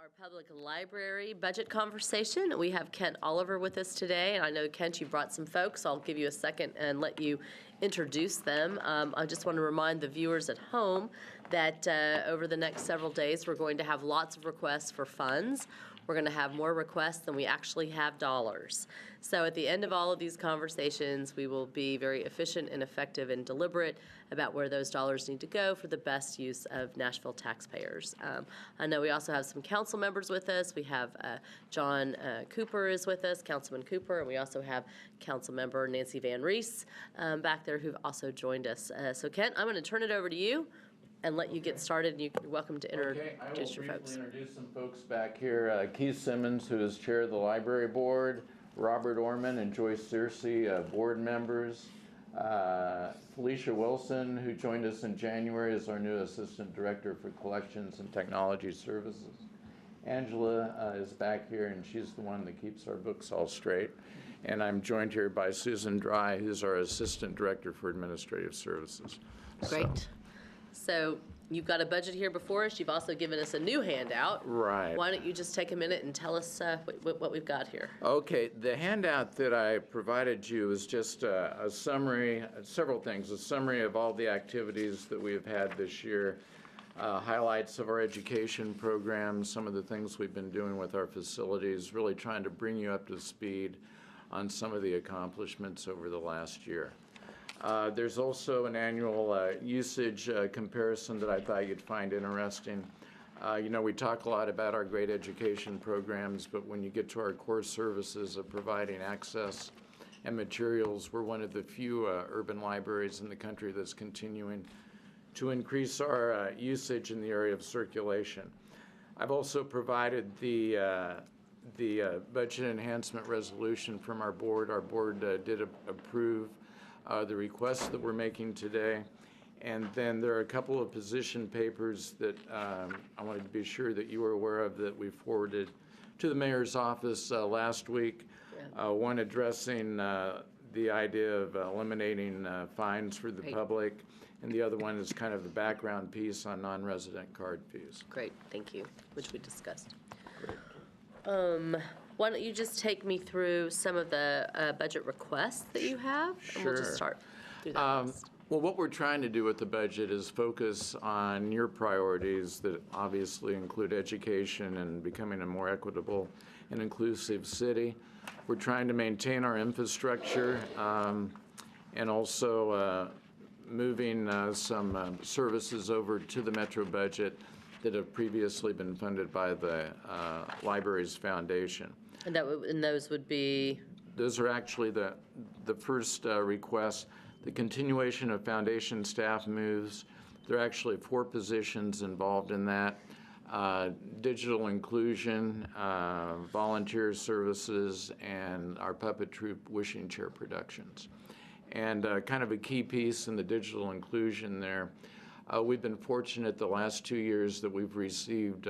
Our public library budget conversation. We have Kent Oliver with us today, and I know, Kent, you brought some folks. I'll give you a second and let you introduce them. I just want to remind the viewers at home that over the next several days, we're going to have lots of requests for funds. We're going to have more requests than we actually have dollars. So at the end of all of these conversations, we will be very efficient and effective and deliberate about where those dollars need to go for the best use of Nashville taxpayers. I know we also have some council members with us. We have John Cooper is with us, Councilman Cooper, and we also have Council Member Nancy Van Rees back there who've also joined us. So Kent, I'm going to turn it over to you and let you get started, and you're welcome to introduce your folks. I will briefly introduce some folks back here. Keith Simmons, who is chair of the library board, Robert Orman and Joyce Searcy, board members, Felicia Wilson, who joined us in January as our new assistant director for collections and technology services. Angela is back here, and she's the one that keeps our books all straight. And I'm joined here by Susan Dry, who's our assistant director for administrative services. Great. So you've got a budget here before us. You've also given us a new handout. Right. Why don't you just take a minute and tell us what we've got here? Okay. The handout that I provided you is just a summary, several things, a summary of all the activities that we have had this year, highlights of our education programs, some of the things we've been doing with our facilities, really trying to bring you up to speed on some of the accomplishments over the last year. There's also an annual usage comparison that I thought you'd find interesting. You know, we talk a lot about our great education programs, but when you get to our core services of providing access and materials, we're one of the few urban libraries in the country that's continuing to increase our usage in the area of circulation. I've also provided the budget enhancement resolution from our board. Our board did approve the requests that we're making today. And then there are a couple of position papers that I wanted to be sure that you were aware of that we forwarded to the mayor's office last week. Yeah. One addressing the idea of eliminating fines for the public, and the other one is kind of the background piece on non-resident card fees. Great, thank you, which we discussed. Great. Why don't you just take me through some of the budget requests that you have? Sure. And we'll just start through that list. Well, what we're trying to do with the budget is focus on your priorities that obviously include education and becoming a more equitable and inclusive city. We're trying to maintain our infrastructure and also moving some services over to the Metro budget that have previously been funded by the library's foundation. And those would be? Those are actually the first request. The continuation of foundation staff moves. There are actually 4 positions involved in that. Digital inclusion, volunteer services, and our puppet troupe Wishing Chair Productions. And kind of a key piece in the digital inclusion there, we've been fortunate the last 2 years that we've received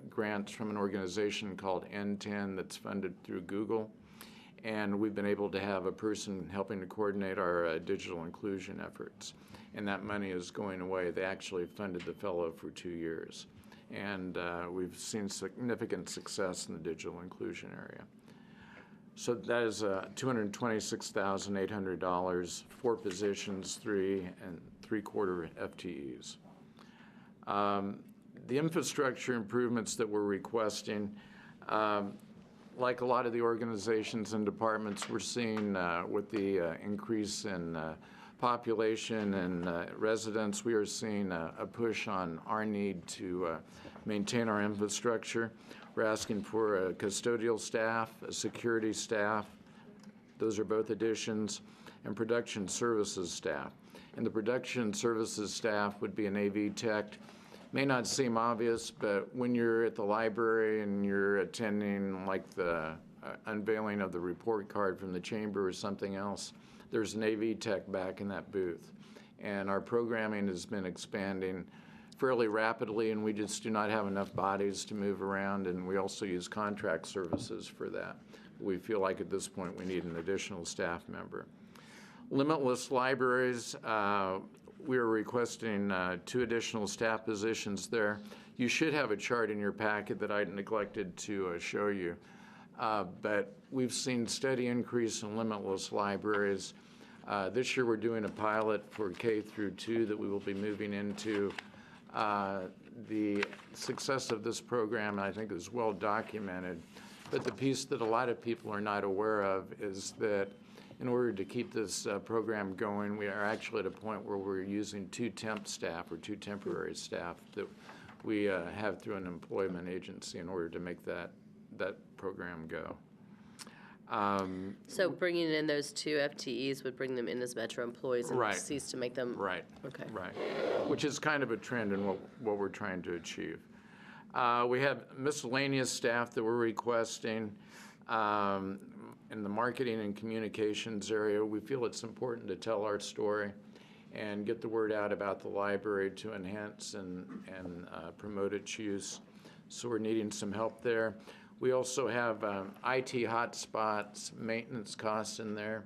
grants from an organization called N10 that's funded through Google. And we've been able to have a person helping to coordinate our digital inclusion efforts. And that money is going away. They actually funded the fellow for 2 years. And we've seen significant success in the digital inclusion area. So that is $226,800, 4 positions, 3 3/4 FTEs. The infrastructure improvements that we're requesting, like a lot of the organizations and departments, we're seeing with the increase in population and residents, we are seeing a push on our need to maintain our infrastructure. We're asking for a custodial staff, a security staff. Those are both additions, and production services staff. And the production services staff would be an AV tech. May not seem obvious, but when you're at the library and you're attending like the unveiling of the report card from the chamber or something else, there's an AV tech back in that booth. And our programming has been expanding fairly rapidly, and we just do not have enough bodies to move around, and we also use contract services for that. We feel like at this point we need an additional staff member. Limitless libraries, we are requesting 2 additional staff positions there. You should have a chart in your packet that I neglected to show you. But we've seen steady increase in limitless libraries. This year we're doing a pilot for K through 2 that we will be moving into. The success of this program, I think, is well documented. But the piece that a lot of people are not aware of is that in order to keep this program going, we are actually at a point where we're using 2 temp staff or 2 temporary staff that we have through an employment agency in order to make that program go. So bringing in those 2 FTEs would bring them in as Metro employees and Right. cease to make them. Right. Okay. Right. Which is kind of a trend in what we're trying to achieve. We have miscellaneous staff that we're requesting in the marketing and communications area. We feel it's important to tell our story and get the word out about the library to enhance and promote its use. So we're needing some help there. We also have IT hotspots, maintenance costs in there.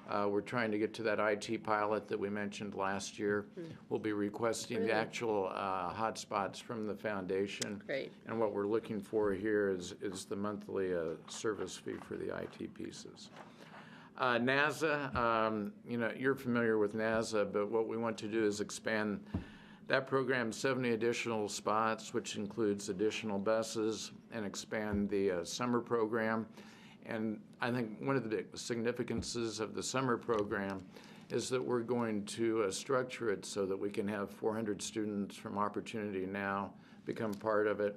We're trying to get to that IT pilot that we mentioned last year. We'll be requesting the actual hotspots from the foundation. Great. And what we're looking for here is the monthly service fee for the IT pieces. NASA, you're familiar with NASA, but what we want to do is expand that program 70 additional spots, which includes additional buses, and expand the summer program. And I think one of the significances of the summer program is that we're going to structure it so that we can have 400 students from Opportunity Now become part of it,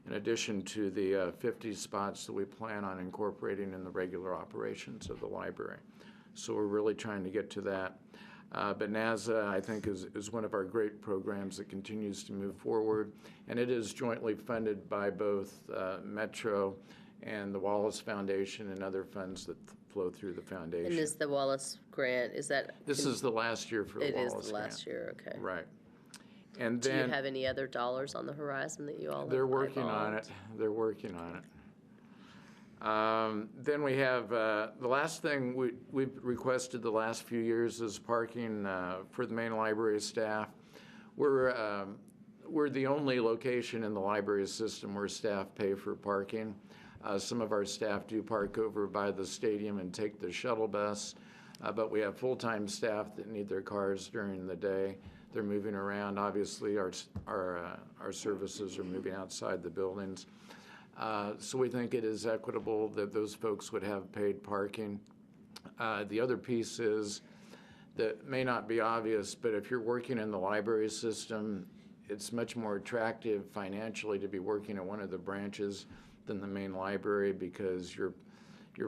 in addition to the 50 spots that we plan on incorporating in the regular operations of the library. So we're really trying to get to that. But NASA, I think, is one of our great programs that continues to move forward, and it is jointly funded by both Metro and the Wallace Foundation and other funds that flow through the foundation. And is the Wallace grant, is that? This is the last year for the Wallace grant. It is the last year, okay. Right. And Do you then have any other dollars on the horizon that you all have they're working on it. They're working on it. Then we have the last thing we've requested the last few years is parking for the main library staff. We're the only location in the library system where staff pay for parking. Some of our staff do park over by the stadium and take the shuttle bus, but we have full-time staff that need their cars during the day. They're moving around. Obviously, our services are moving outside the buildings. So we think it is equitable that those folks would have paid parking. The other piece is that may not be obvious, but if you're working in the library system, it's much more attractive financially to be working at one of the branches than the main library, because you're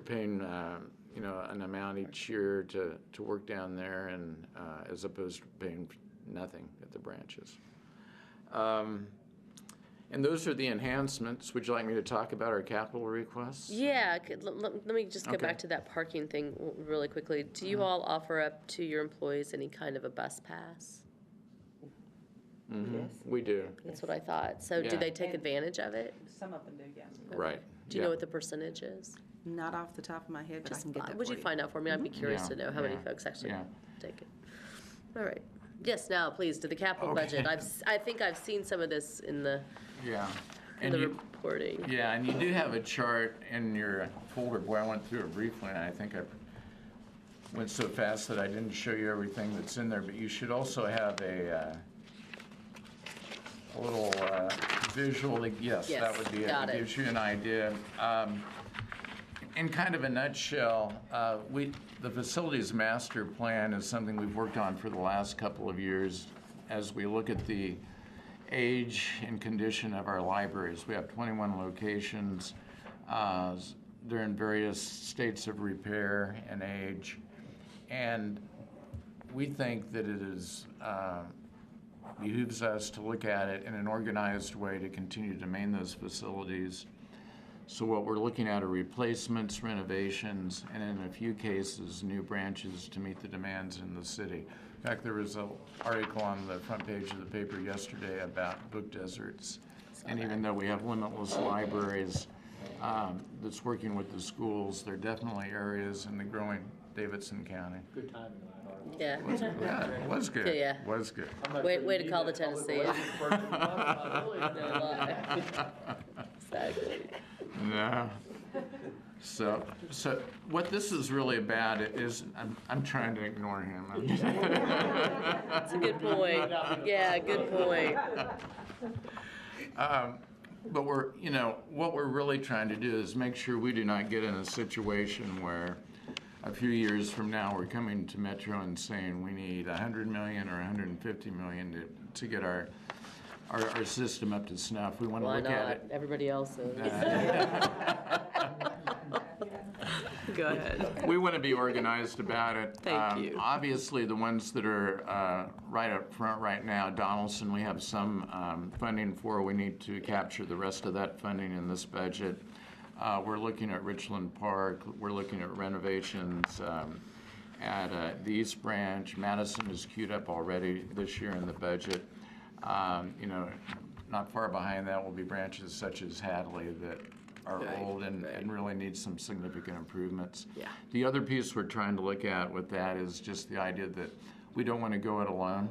paying an amount each year to work down there, and as opposed to paying nothing at the branches. And those are the enhancements. Would you like me to talk about our capital requests? Yeah, let me just go Okay. back to that parking thing really quickly. Do you all offer up to your employees any kind of a bus pass? Yes. We do. That's what I thought. So do Yeah. they take advantage of it? Some of them do, yes. Right. Do you know what the percentage is? Not off the top of my head, but I can get that Would you for find out for me? I'd be curious Yeah, to know how many yeah, folks actually yeah. take it. All right. Yes, now, please, to the capital Okay. budget. I think I've seen some of this in the Yeah. And reporting. yeah, and you do have a chart in your folder. Boy, I went through it briefly, and I think I went so fast that I didn't show you everything that's in there. But you should also have a little visual. Yes, Yes, that would be it. got It it. gives you an idea. In kind of a nutshell, the facilities master plan is something we've worked on for the last couple of years as we look at the age and condition of our libraries. We have 21 locations. They're in various states of repair and age. And we think that it is behooves us to look at it in an organized way to continue to maintain those facilities. So what we're looking at are replacements, renovations, and in a few cases, new branches to meet the demands in the city. In fact, there was an article on the front page of the paper yesterday about book deserts. And even though we have limitless libraries that's working with the schools, there are definitely areas in the growing Davidson County. Good timing on that. Yeah. Yeah, it was good. Yeah. Was good. Way to call the Tennesseans. No lie. Exactly. No. So what this is really about is, I'm trying to ignore him. That's a good point. Yeah, good point. But what we're really trying to do is make sure we do not get in a situation where a few years from now we're coming to Metro and saying we need $100 million or $150 million to get our system up to snuff. We want to Why look not? at it. Everybody else is. Go ahead. We want to be organized about it. Thank you. Obviously, the ones that are right up front right now, Donaldson, we have some funding for. We need to capture the rest of that funding in this budget. We're looking at Richland Park. We're looking at renovations at the East Branch. Madison is queued up already this year in the budget. Not far behind that will be branches such as Hadley that are old and really need some significant improvements. Yeah. The other piece we're trying to look at with that is just the idea that we don't want to go it alone.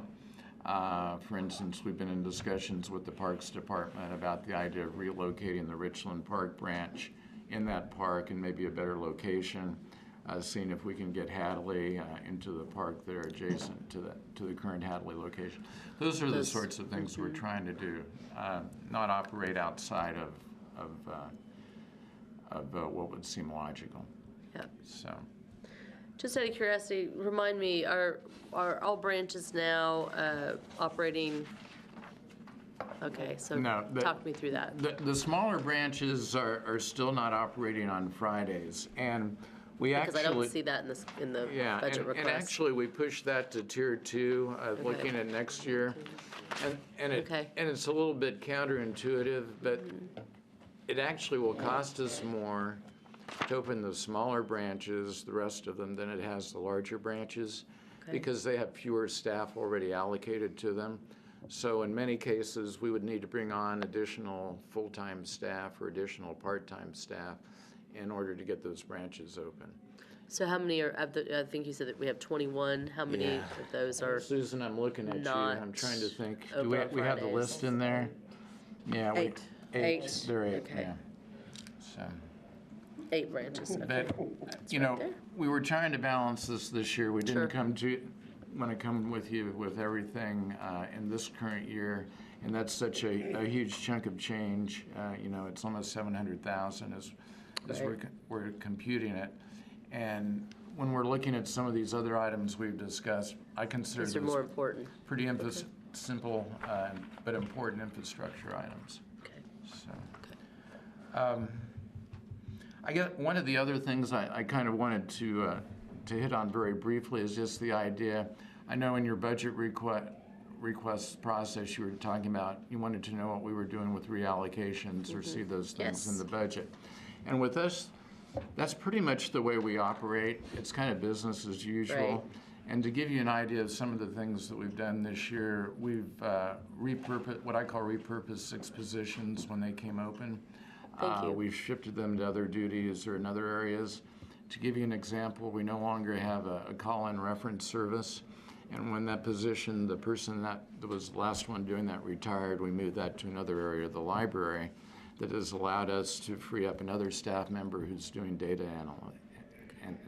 For instance, we've been in discussions with the Parks Department about the idea of relocating the Richland Park branch in that park and maybe a better location, seeing if we can get Hadley into the park there adjacent to the current Hadley location. Those are the sorts of things we're trying to do, not operate outside of what would seem logical. Yeah. So. Just out of curiosity, remind me, are all branches now operating? Okay, so No, talk me through that. The smaller branches are still not operating on Fridays, and we Because I actually. don't see that in the Yeah, budget and request. actually, we pushed that to Tier 2, looking at next year. And it's a little bit counterintuitive, but it actually will cost us more to open the smaller branches, the rest of them, than it has the larger branches, because they have fewer staff already allocated to them. So in many cases, we would need to bring on additional full-time staff or additional part-time staff in order to get those branches open. So how many are, I think you said that we have 21. How many Yeah. of those are? Susan, I'm looking at you. not I'm trying to think. Do open we, on we have the Fridays? list in there? Yeah. Eight. Eight. There are 8, Okay. yeah. So, 8 branches. Okay. but, we were trying to balance this year. We Sure. didn't want to come with you with everything in this current year, and that's such a huge chunk of change. It's almost 700,000 as we're computing it. And when we're looking at some of these other items we've discussed, I consider These are those more important. pretty simple but important infrastructure items. Okay. So, I guess one of the other things I kind of wanted to hit on very briefly is just the idea. I know in your budget request process you were talking about you wanted to know what we were doing with reallocations or see those things in Yes. the budget. And with us, that's pretty much the way we operate. It's kind of business as usual. Right. And to give you an idea of some of the things that we've done this year, we've repurposed 6 positions when they came open. Thank you. We've shifted them to other duties or in other areas. To give you an example, we no longer have a call-in reference service. And when that position, the person that was the last one doing that retired, we moved that to another area of the library that has allowed us to free up another staff member who's doing data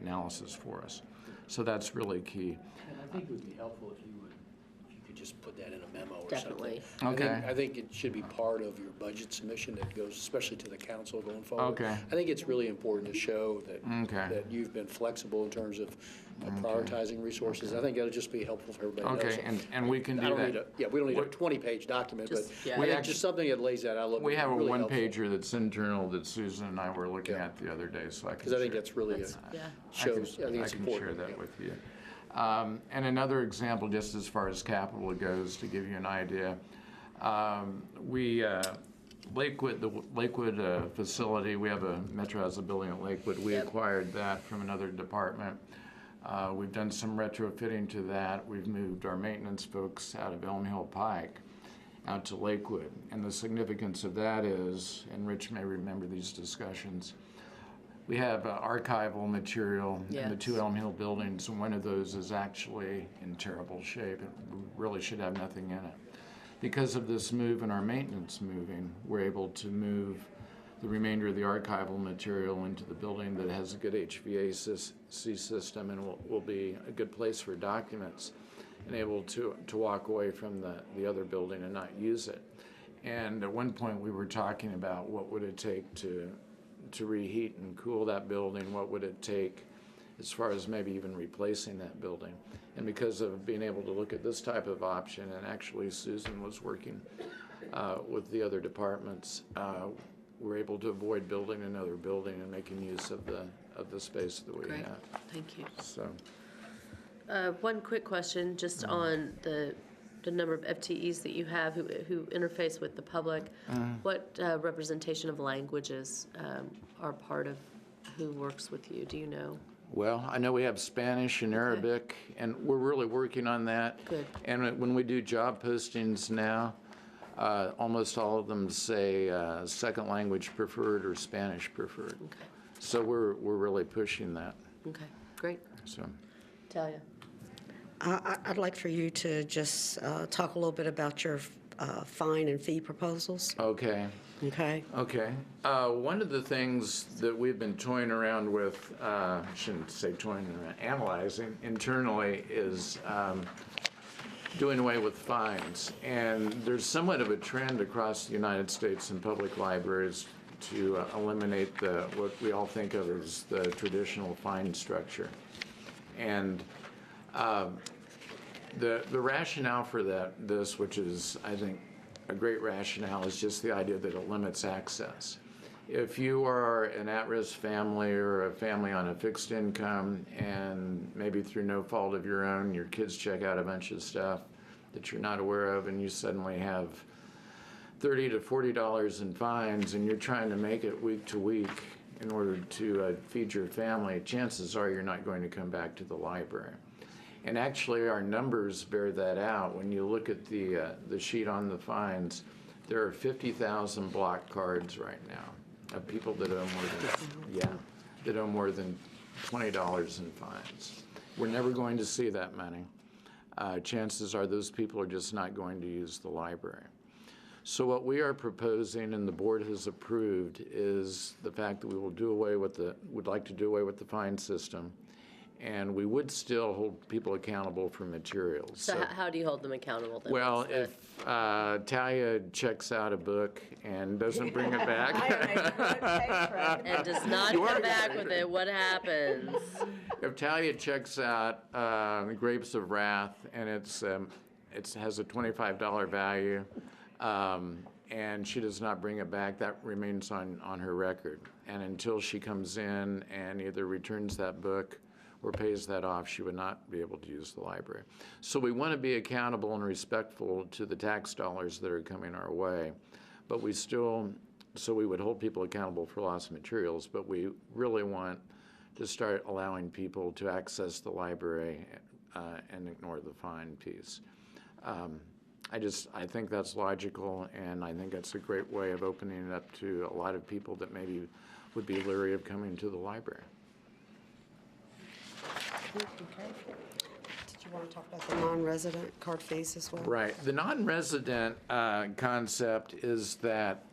analysis for us. So that's really key. And I think it would be helpful if you could just put that in a memo or Definitely. something. Okay. I think it should be part of your budget submission that goes, especially to the council going forward. Okay. I think it's really important to show that, Okay. that you've been flexible in terms of prioritizing resources. I think that'll just be helpful for everybody to know. Okay, and we can I do don't that. need we don't need a 20-page document, but Just- yeah. I think just something that lays that out. We have a really helpful. one-pager that's internal that Susan and I were looking Yeah. at the other day, so I can Because I think share- that's really, Yeah. shows, I think it's I can share important. that yeah. with you. And another example, just as far as capital goes, to give you an idea, the Lakewood facility, we have Metro has a building at Lakewood. We Yep. acquired that from another department. We've done some retrofitting to that. We've moved our maintenance folks out of Elm Hill Pike out to Lakewood. And the significance of that is, and Rich may remember these discussions, we have archival material in the Yes. 2 Elm Hill buildings, and one of those is actually in terrible shape. It really should have nothing in it. Because of this move and our maintenance moving, we're able to move the remainder of the archival material into the building that has a good HVAC system and will be a good place for documents, and able to walk away from the other building and not use it. And at one point we were talking about what would it take to reheat and cool that building, what would it take as far as maybe even replacing that building. And because of being able to look at this type of option, and actually Susan was working with the other departments, we're able to avoid building another building and making use of the space that we Great, have. thank you. So, One quick question, just on the number of FTEs that you have who interface with the public. What representation of languages are part of who works with you? Do you know? well, I know we have Spanish and Arabic, and we're really working on that. Good. And when we do job postings now, almost all of them say second language preferred or Spanish preferred. Okay, So we're really pushing that. okay, great. So, Talia? I'd like for you to just talk a little bit about your fine and fee proposals, okay. okay? Okay. One of the things that we've been toying around with, shouldn't say toying around, analyzing internally is doing away with fines. And there's somewhat of a trend across the United States in public libraries to eliminate what we all think of as the traditional fine structure. And the rationale for this, which is, I think, a great rationale, is just the idea that it limits access. If you are an at-risk family or a family on a fixed income, and maybe through no fault of your own, your kids check out a bunch of stuff that you're not aware of, and you suddenly have $30 to $40 in fines, and you're trying to make it week to week in order to feed your family, chances are you're not going to come back to the library. And actually, our numbers bear that out. When you look at the sheet on the fines, there are 50,000 block cards right now of people that owe more than $20 in fines. We're never going to see that many. Chances are those people are just not going to use the library. So what we are proposing, and the board has approved, is the fact that we would like to do away with the fine system, and we would still hold people accountable for materials. So how do you hold them accountable then? Well, What's the- if Talia checks out a book and doesn't bring it back. And does not You are come back good. with it, what happens? If Talia checks out Grapes of Wrath and it has a $25 value, and she does not bring it back, that remains on her record. And until she comes in and either returns that book or pays that off, she would not be able to use the library. So we want to be accountable and respectful to the tax dollars that are coming our way, but so we would hold people accountable for lost materials, but we really want to start allowing people to access the library and ignore the fine piece. I think that's logical, and I think that's a great way of opening it up to a lot of people that maybe would be leery of coming to the library. Did you want to talk about the non-resident card fees as well? Right. The non-resident concept is that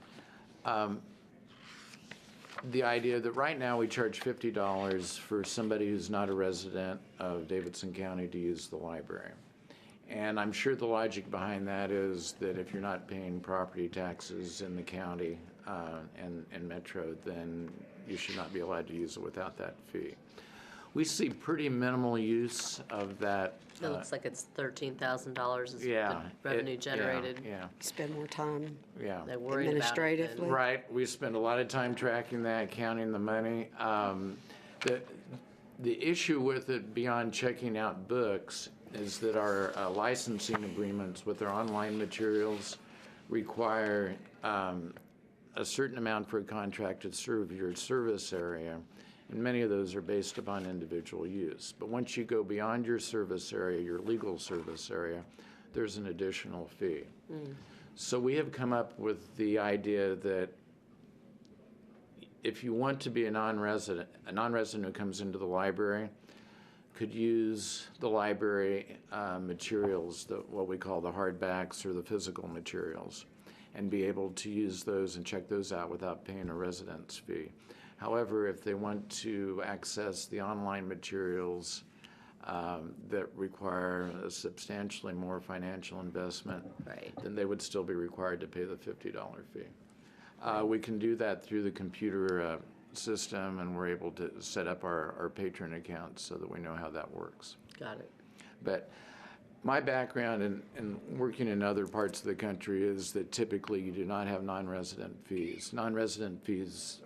the idea that right now we charge $50 for somebody who's not a resident of Davidson County to use the library. And I'm sure the logic behind that is that if you're not paying property taxes in the county and metro, then you should not be allowed to use it without that fee. We see pretty minimal use of that. It looks like it's $13,000 is Yeah. the revenue generated. Yeah. Spend more time Yeah. They're worried about it then. administratively? Right, we spend a lot of time tracking that, counting the money. The issue with it, beyond checking out books, is that our licensing agreements with our online materials require a certain amount for a contract to serve your service area, and many of those are based upon individual use. But once you go beyond your service area, your legal service area, there's an additional fee. So we have come up with the idea that if you want to be a non-resident who comes into the library could use the library materials, what we call the hardbacks or the physical materials, and be able to use those and check those out without paying a residence fee. However, if they want to access the online materials that require a substantially more financial investment, Right. then they would still be required to pay the $50 fee. We can do that through the computer system, and we're able to set up our patron accounts so that we know how that works. Got it. But my background in working in other parts of the country is that typically you do not have non-resident fees. Non-resident fees,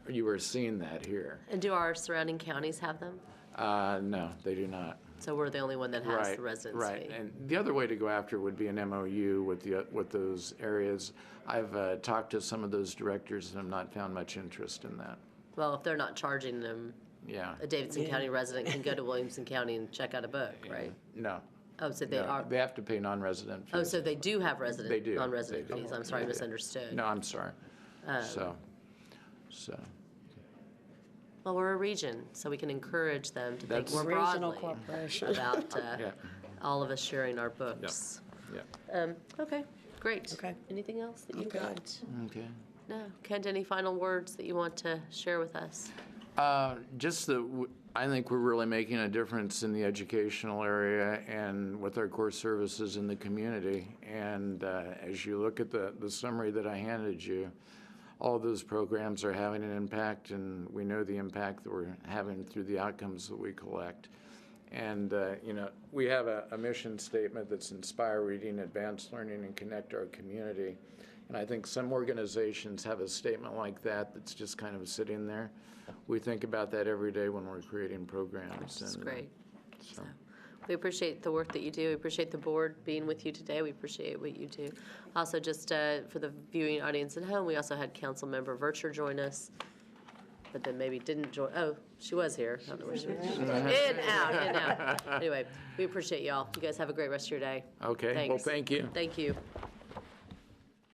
you are seeing that here. And do our surrounding counties have them? No, they do not. So we're the only one that has Right, the residence right. fee. And the other way to go after would be an MOU with those areas. I've talked to some of those directors and have not found much interest in that. Well, if they're not charging them, Yeah. a Davidson County resident can go to Williamson County and check out a book, right? No. Oh, so they No, are, They have to pay non-resident fees. oh, so they do have resident, They do. non-resident They do. fees. I'm sorry, I They do. misunderstood. No, I'm sorry. So. Well, we're a region, so we can encourage them to think That's- more Regional broadly corporation. about Yeah. all of us sharing our books. Yeah. Okay, great. Okay. Anything else that you've good. got? Okay. No. Kent, any final words that you want to share with us? Just that I think we're really making a difference in the educational area and with our core services in the community. And as you look at the summary that I handed you, all of those programs are having an impact, and we know the impact that we're having through the outcomes that we collect. And, we have a mission statement that's inspire reading, advance learning, and connect our community. And I think some organizations have a statement like that that's just kind of sitting there. We think about that every day when we're creating programs. That's and, great. So, We appreciate the work that you do. We appreciate the board being with you today. We appreciate what you do. Also, just for the viewing audience at home, we also had council member Vercher join us, but then maybe didn't join. Oh, she was here. I don't know where she was. In, out. Anyway, we appreciate y'all. You guys have a great rest of your day. okay, well, Thanks. thank you. Thank you.